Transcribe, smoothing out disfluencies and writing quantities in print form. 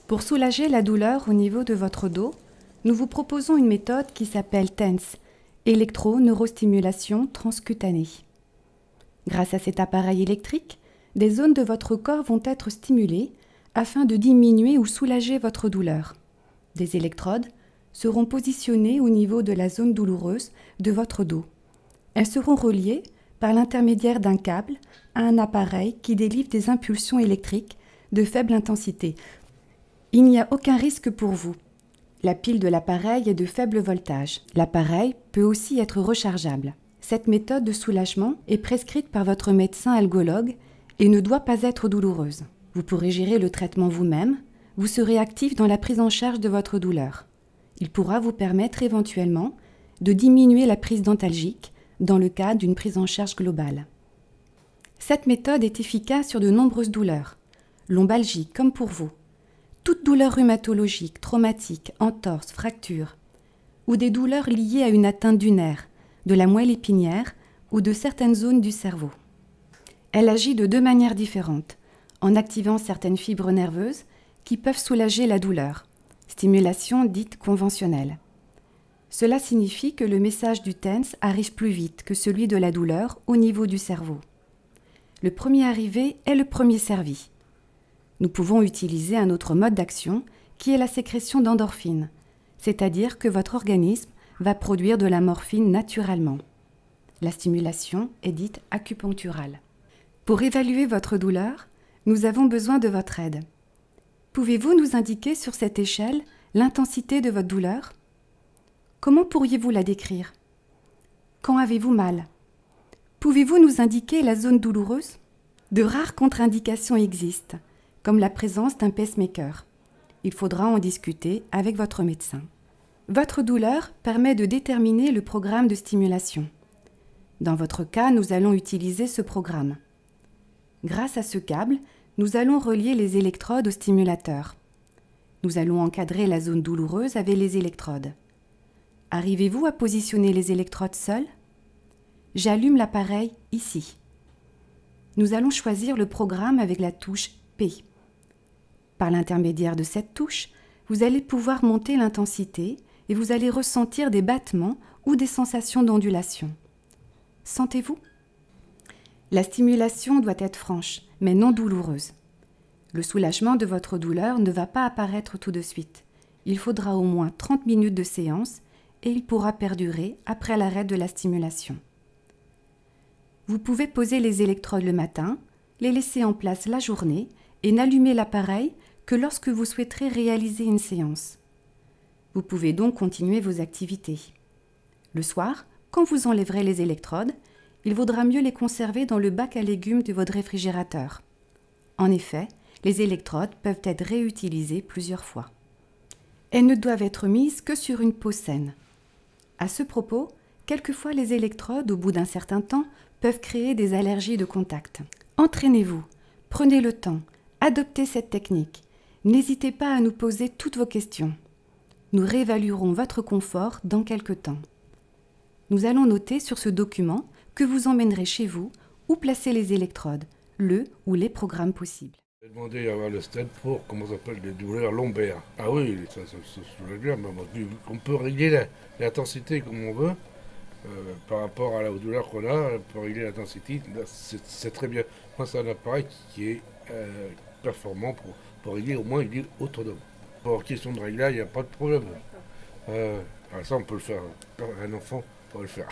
Pour soulager la douleur au niveau de votre dos, nous vous proposons une méthode qui s'appelle TENS, électro-neurostimulation transcutanée. Grâce à cet appareil électrique, des zones de votre corps vont être stimulées afin de diminuer ou soulager votre douleur. Des électrodes seront positionnées au niveau de la zone douloureuse de votre dos. Elles seront reliées par l'intermédiaire d'un câble à un appareil qui délivre des impulsions électriques de faible intensité. Il n'y a aucun risque pour vous. La pile de l'appareil est de faible voltage. L'appareil peut aussi être rechargeable. Cette méthode de soulagement est prescrite par votre médecin algologue et ne doit pas être douloureuse. Vous pourrez gérer le traitement vous-même. Vous serez actif dans la prise en charge de votre douleur. Il pourra vous permettre éventuellement de diminuer la prise dentalgique dans le cas d'une prise en charge globale. Cette méthode est efficace sur de nombreuses douleurs, lombalgie comme pour vous, toute douleur rhumatologique, traumatique, entorse, fracture, ou des douleurs liées à une atteinte du nerf, de la moelle épinière ou de certaines zones du cerveau. Elle agit de deux manières différentes, en activant certaines fibres nerveuses qui peuvent soulager la douleur, stimulation dite conventionnelle. Cela signifie que le message du TENS arrive plus vite que celui de la douleur au niveau du cerveau. Le premier arrivé est le premier servi. Nous pouvons utiliser un autre mode d'action qui est la sécrétion d'endorphines, c'est-à-dire que votre organisme va produire de la morphine naturellement. La stimulation est dite acupuncturale. Pour évaluer votre douleur, nous avons besoin de votre aide. Pouvez-vous nous indiquer sur cette échelle l'intensité de votre douleur ? Comment pourriez-vous la décrire ? Quand avez-vous mal ? Pouvez-vous nous indiquer la zone douloureuse ? De rares contre-indications existent, comme la présence d'un pacemaker. Il faudra en discuter avec votre médecin. Votre douleur permet de déterminer le programme de stimulation. Dans votre cas, nous allons utiliser ce programme. Grâce à ce câble, nous allons relier les électrodes au stimulateur. Nous allons encadrer la zone douloureuse avec les électrodes. Arrivez-vous à positionner les électrodes seules ? J'allume l'appareil ici. Nous allons choisir le programme avec la touche P. Par l'intermédiaire de cette touche, vous allez pouvoir monter l'intensité et vous allez ressentir des battements ou des sensations d'ondulation. Sentez-vous ? La stimulation doit être franche, mais non douloureuse. Le soulagement de votre douleur ne va pas apparaître tout de suite. Il faudra au moins 30 minutes de séance et il pourra perdurer après l'arrêt de la stimulation. Vous pouvez poser les électrodes le matin, les laisser en place la journée et n'allumer l'appareil que lorsque vous souhaiterez réaliser une séance. Vous pouvez donc continuer vos activités. Le soir, quand vous enlèverez les électrodes, il vaudra mieux les conserver dans le bac à légumes de votre réfrigérateur. En effet, les électrodes peuvent être réutilisées plusieurs fois. Elles ne doivent être mises que sur une peau saine. À ce propos, quelquefois les électrodes, au bout d'un certain temps, peuvent créer des allergies de contact. Entraînez-vous, prenez le temps, adoptez cette technique. N'hésitez pas à nous poser toutes vos questions. Nous réévaluerons votre confort dans quelque temps. Nous allons noter sur ce document que vous emmènerez chez vous où placer les électrodes, le ou les programmes possibles. J'ai demandé à avoir le stent pour, comment ça s'appelle, des douleurs lombaires. Ah oui, ça soulage bien. On peut régler l'intensité comme on veut, par rapport à la douleur qu'on a, on peut régler l'intensité, c'est très bien. Moi, c'est un appareil qui est performant pour régler, au moins il est autonome. Pour question de réglage, il n'y a pas de problème. Ça, on peut le faire. Un enfant peut le faire.